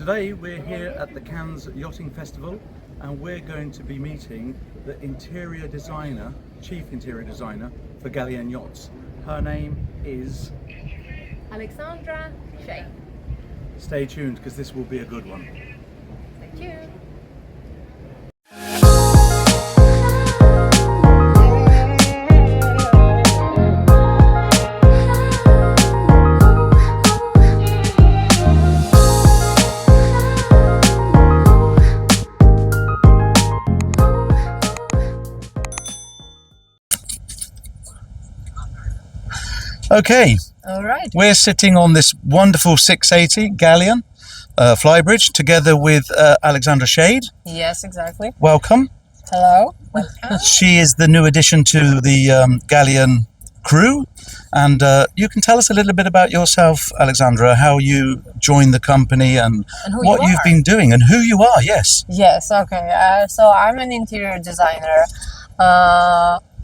Today we're here at the Cannes Yachting Festival and we're going to be meeting the interior designer, chief interior designer for Galeon Yachts. Her name is Aleksandra Schade. Stay tuned because this will be a good one. Stay tuned. Okay, All right. we're sitting on this wonderful 680 Galeon flybridge together with Aleksandra Schade. Yes, exactly. Welcome. Hello. She is the new addition to the Galeon crew, and you can tell us a little bit about yourself, Alexandra, how you joined the company and who what you you've are. been doing and who you are. Yes. Yes. Okay. So I'm an interior designer.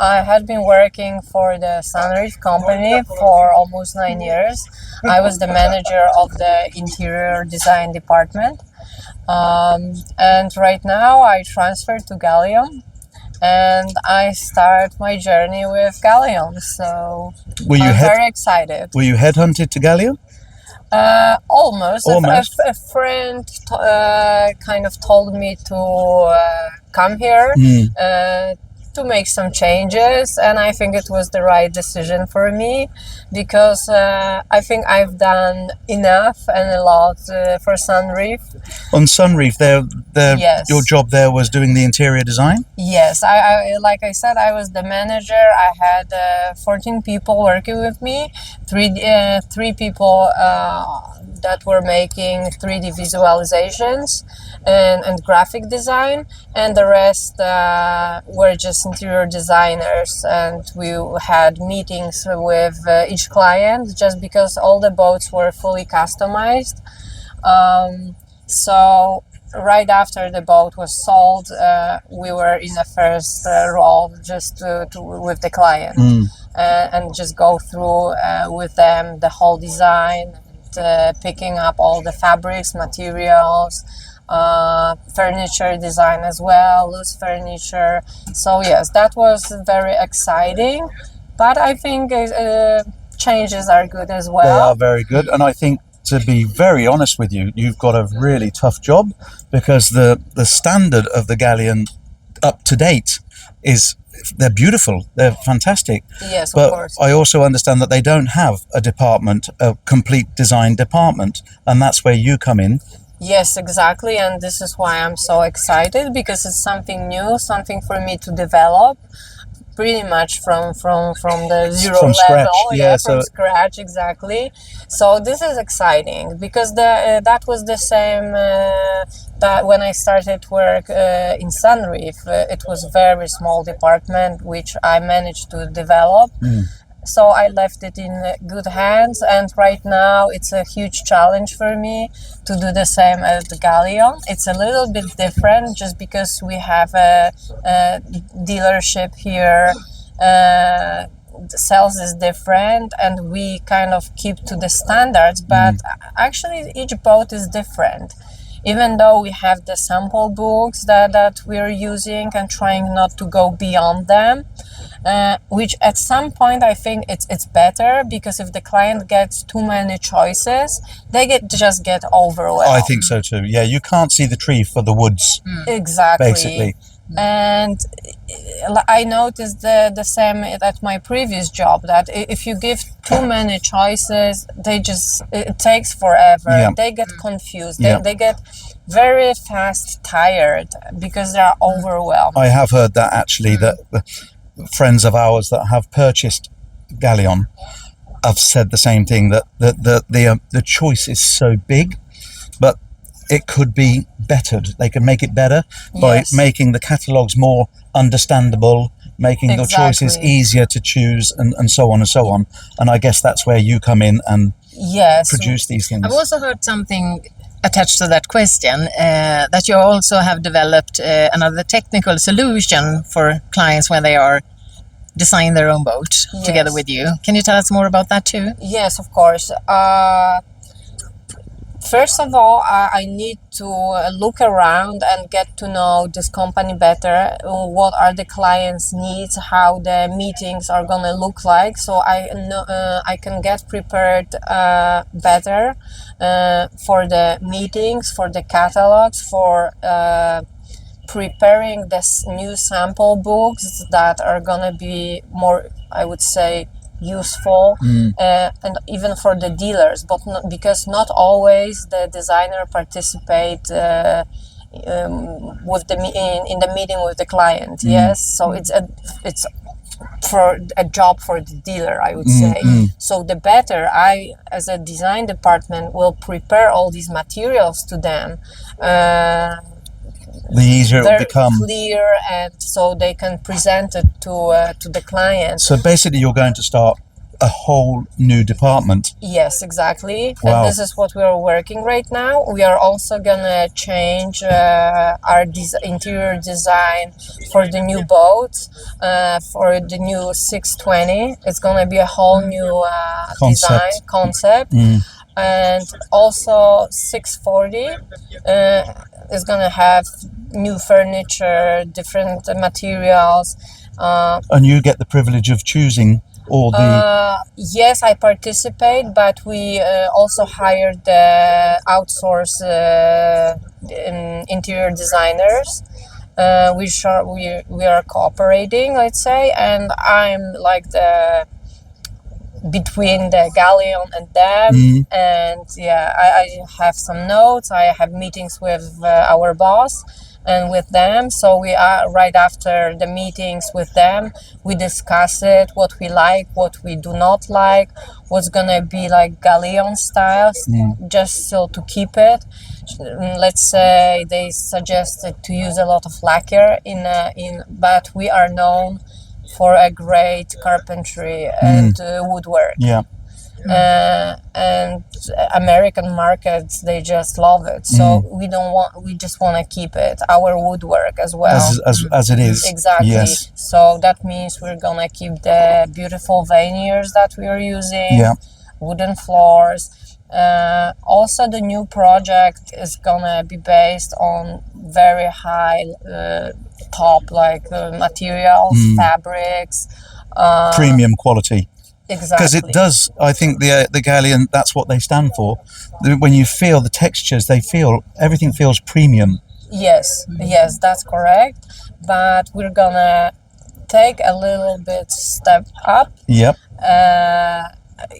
I had been working for the Sunreef company for almost 9 years. I was the manager of the interior design department. And right now I transferred to Galeon and I start my journey with Galeon. So I'm very excited. Were you headhunted to Galeon? Almost. Almost. A friend kind of told me to come here to make some changes, and I think it was the right decision for me because I think I've done enough and a lot for Sunreef. On Sunreef, Yes. your job there was doing the interior design? Yes, I like I said, I was the manager. I had 14 people working with me, three people that were making 3D visualizations and graphic design, and the rest were just interior designers, and we had meetings with each client just because all the boats were fully customized. So right after the boat was sold, we were in the first role just with the client and just go through with them the whole design, picking up all the fabrics, materials, furniture design as well, loose furniture. So yes, that was very exciting, but I think changes are good as well. They are very good, and I think, to be very honest with you, you've got a really tough job because the standard of the Galeon up to date is they're beautiful, they're fantastic. Yes, but of course. I also understand that they don't have a department, a complete design department, and that's where you come in. Yes, exactly, and this is why I'm so excited because it's something new, something for me to develop. Pretty much from the zero From level, scratch, from scratch, exactly. So this is exciting because that was the same that when I started work in Sunreef, it was a very small department which I managed to develop. So I left it in good hands, and right now it's a huge challenge for me to do the same as the Galeon. It's a little bit different just because we have a dealership here. Sales is different, and we kind of keep to the standards, but actually each boat is different. Even though we have the sample books that we're using and trying not to go beyond them, which at some point I think it's better because if the client gets too many choices, they just get overwhelmed. I think so too. Yeah, you can't see the tree for the woods. Exactly. Basically. And I noticed the same at my previous job, that if you give too many choices, it takes forever. Yeah. They get confused. Yeah. They get very fast tired because they are overwhelmed. I have heard that actually, that friends of ours that have purchased Galeon have said the same thing, that the choice is so big, but it could be bettered. They can make it better by making the catalogues more understandable, making the choices easier to choose, and so on and so on. And I guess that's where you come in and produce these things. I've also heard something attached to that question, that you also have developed another technical solution for clients when they are designing their own boat together with you. Can you tell us more about that too? Yes, of course. First of all, I need to look around and get to know this company better. What are the clients' needs? How the meetings are gonna look like? So I know I can get prepared better for the meetings, for the catalogs, for preparing this new sample books that are gonna be more, I would say, useful, and even for the dealers, but because not always the designer participate with the in the meeting with the client. Yes, so it's for a job for the dealer, I would say. So the better I, as a design department, will prepare all these materials to them, the easier it will very become. clear, and so they can present it to the client. So basically, you're going to start a whole new department. Yes, exactly. Wow. And this is what we are working right now. We are also gonna change our interior design for the new boat, for the new 620. It's gonna be a whole new design concept. And also 640 is gonna have new furniture, different materials. And you get the privilege of choosing all the... Yes, I participate, but we also hired the outsource interior designers. We are cooperating, let's say, and I'm like the between the Galeon and them. And yeah, I have some notes. I have meetings with our boss and with them. So we are right after the meetings with them, we discuss it, what we like, what we do not like, what's gonna be like Galeon styles, just so to keep it. Let's say they suggested to use a lot of lacquer but we are known for a great carpentry and woodwork. Yeah. And American markets, they just love it. So we just want to keep it, our woodwork as well. As it is. Exactly. Yes. So that means we're gonna keep the beautiful veneers that we are using, wooden floors. Also, the new project is gonna be based on very high top materials, fabrics, premium quality. Exactly. Because it does, I think the Galeon, that's what they stand for. When you feel the textures, everything feels premium. Yes, that's correct. But we're gonna take a little bit step up. Yep.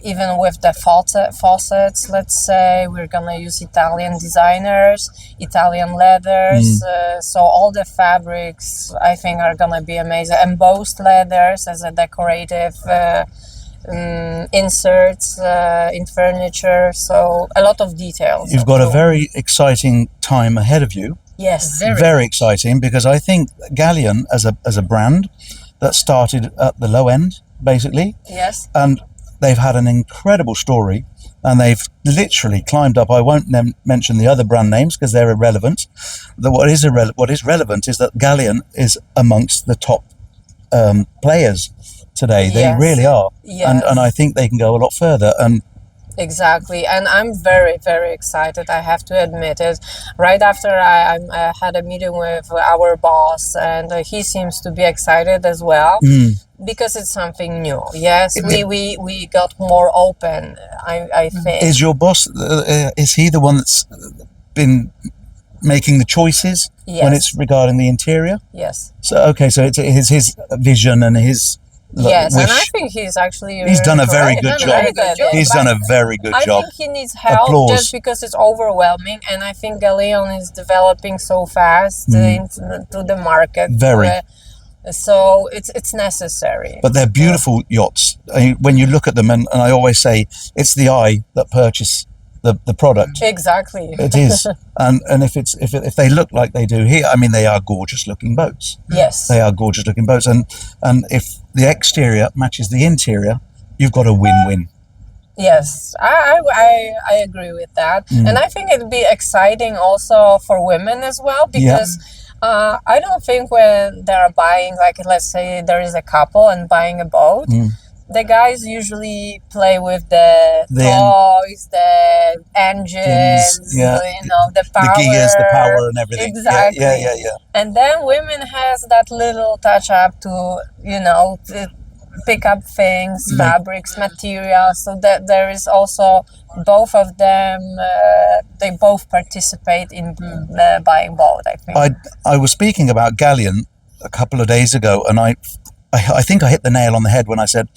Even with the faucets, let's say, we're gonna use Italian designers, Italian leathers. So all the fabrics, I think, are gonna be amazing. Embossed leathers as a decorative inserts in furniture. So a lot of details. You've got a very exciting time ahead of you. Yes, very exciting, because I think Galeon as a brand that started at the low end, basically. Yes. And they've had an incredible story, and they've literally climbed up. I won't mention the other brand names because they're irrelevant. What is relevant is that Galeon is amongst the top players today. They really are. Yes. And I think they can go a lot further. And exactly, and I'm very, very excited, I have to admit it. Right after I had a meeting with our boss, and he seems to be excited as well, because it's something new. Yes, we got more open, I think. Is your boss, is he the one that's been making the choices when it's regarding the interior? Yes. So, okay, so it's his vision and his... Yes, and I think he's actually... He's done a very good job. He's done a very good job. I think he needs help just because it's overwhelming, and I think Galeon is developing so fast into the market. So it's necessary. But they're beautiful yachts. I mean, when you look at them, and I always say, it's the eye that purchases the product. Exactly. It is. And if they look like they do here, I mean, they are gorgeous looking boats. Yes. They are gorgeous looking boats. And if the exterior matches the interior, you've got a win-win. Yes, I agree with that. And I think it'd be exciting also for women as well, because I don't think when they're buying, like, let's say there is a couple and buying a boat, the guys usually play with the The toys, the engines, yeah. the power, The gears, the power, and everything. Exactly. Yeah. And then women has that little touch up to, to pick up things, fabrics, materials, so that there is also both of them, they both participate in buying boat, I think. I was speaking about Galeon a couple of days ago, and I think I hit the nail on the head when I said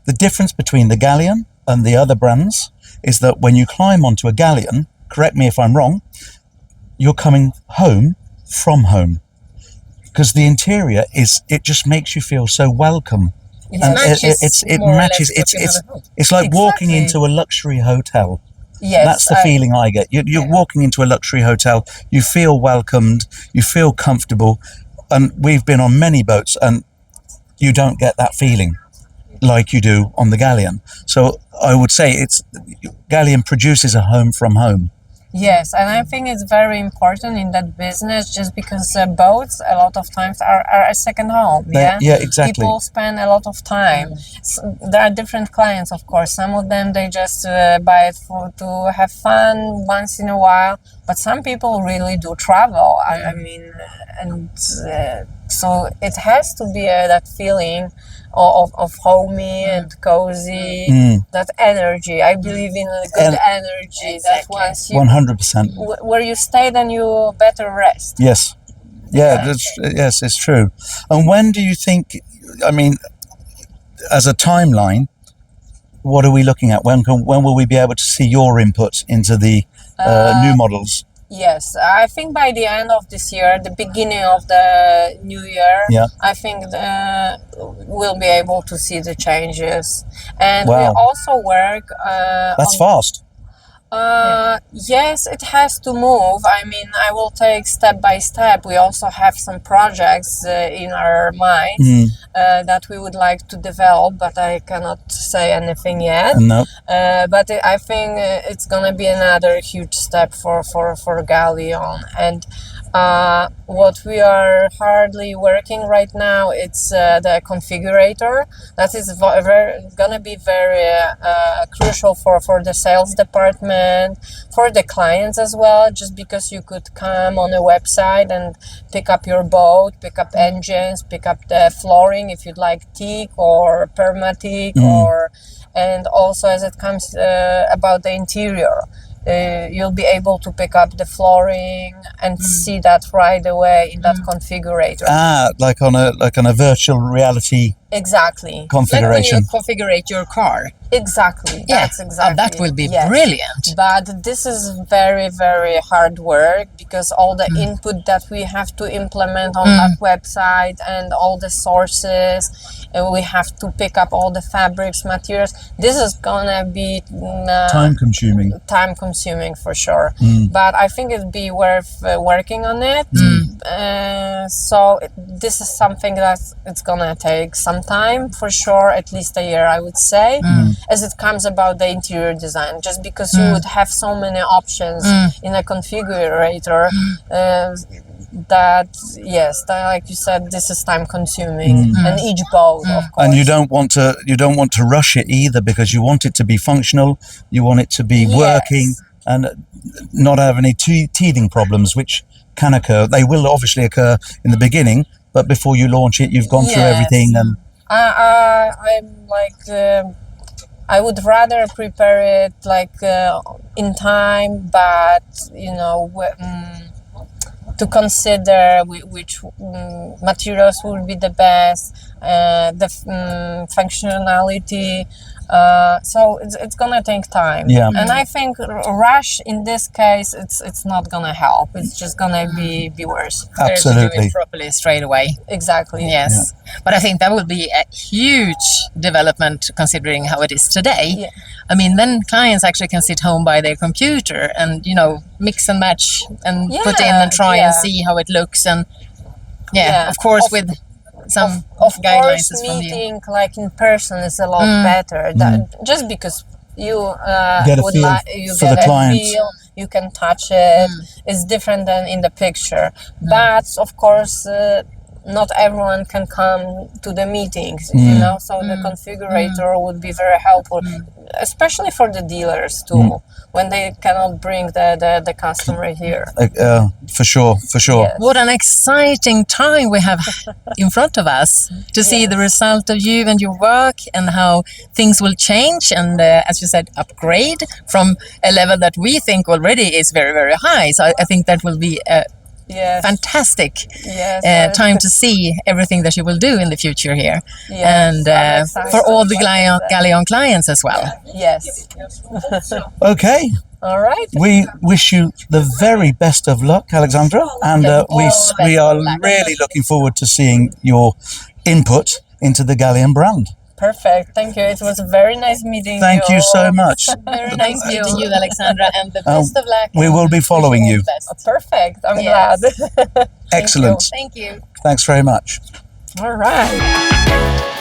the difference between the Galeon and the other brands is that when you climb onto a Galeon, correct me if I'm wrong, you're coming home from home, because the interior it just makes you feel so welcome. It And matches. it more or matches. less what you have at home. It's like walking Exactly. into a luxury hotel. Yes, That's the feeling I get. You're walking into a luxury hotel. You feel welcomed. You feel comfortable. And we've been on many boats, and you don't get that feeling like you do on the Galeon. So I would say Galeon produces a home from home. Yes, and I think it's very important in that business, just because boats a lot of times are a second home. Yeah, exactly. People spend a lot of time. So there are different clients, of course. Some of them, they just buy it to have fun once in a while, but some people really do travel. I mean, and so it has to be that feeling of homey and cozy, that energy. I believe in a good energy that once you 100%. where you stay, then you better rest. Yes. Yes, it's true. And when do you think, I mean, as a timeline, what are we looking at? When will we be able to see your input into the new models? Yes, I think by the end of this year, the beginning of the new year, I think we'll be able to see the changes. And we also work That's fast. Yes, it has to move. I mean, I will take step by step. We also have some projects in our minds that we would like to develop, but I cannot say anything yet. No. But I think it's gonna be another huge step for Galeon. And what we are hardly working right now, it's the configurator. That is gonna be very crucial for the sales department, for the clients as well, just because you could come on a website and pick up your boat, pick up engines, pick up the flooring if you'd like teak or permateak, and also as it comes about the interior. You'll be able to pick up the flooring and see that right away in that configurator. Like on a virtual reality Exactly. configuration. Like when you configure your car. Exactly. Yeah. That's exactly. That will be brilliant. But this is very, very hard work, because all the input that we have to implement on that website and all the sources, and we have to pick up all the fabrics, materials. This is gonna be Time consuming. Time consuming for sure. But I think it'd be worth working on it. So this is something that it's gonna take some time for sure, at least a year, I would say. As it comes about the interior design, just because you would have so many options in a configurator, that like you said, this is time consuming, and each boat, of course. And you don't want to rush it either, because you want it to be functional, you want it to be working and not have any teething problems, which can occur. They will obviously occur in the beginning, but before you launch it, you've gone through everything. And I'm like, I would rather prepare it like in time, but to consider which materials will be the best, the functionality. So it's gonna take time. And I think rush in this case, it's not gonna help. It's just gonna be worse. Absolutely. To do it properly straight away. Exactly. Yes. But I think that will be a huge development considering how it is today. I mean, then clients actually can sit home by their computer and mix and match and put in and try and see how it looks, and of course with some of guidelines course, from you. meeting like in person is a lot better. Just because you get a would feel you for get the a client. feel, you can touch it. It's different than in the picture. But of course, not everyone can come to the meetings, you know, so the configurator would be very helpful, especially for the dealers too, when they cannot bring the customer here. For sure. Yes. What an exciting time we have in front of us to see the result of you and your work, and how things will change and, as you said, upgrade from a level that we think already is very, very high. So I think that will be a fantastic time to see everything that you will do in the future here. Yes, And for all the Galeon clients as well. Yes. Okay. All right. We wish you the very best of luck, Alexandra, and we are really looking forward to seeing your input into the Galeon brand. Perfect. Thank you. It was a very nice meeting. Thank you so much. Very nice meeting you, Alexandra, and the best of luck. We will be following you. Perfect. I'm glad. Excellent. Thank you. Thanks very much. All right.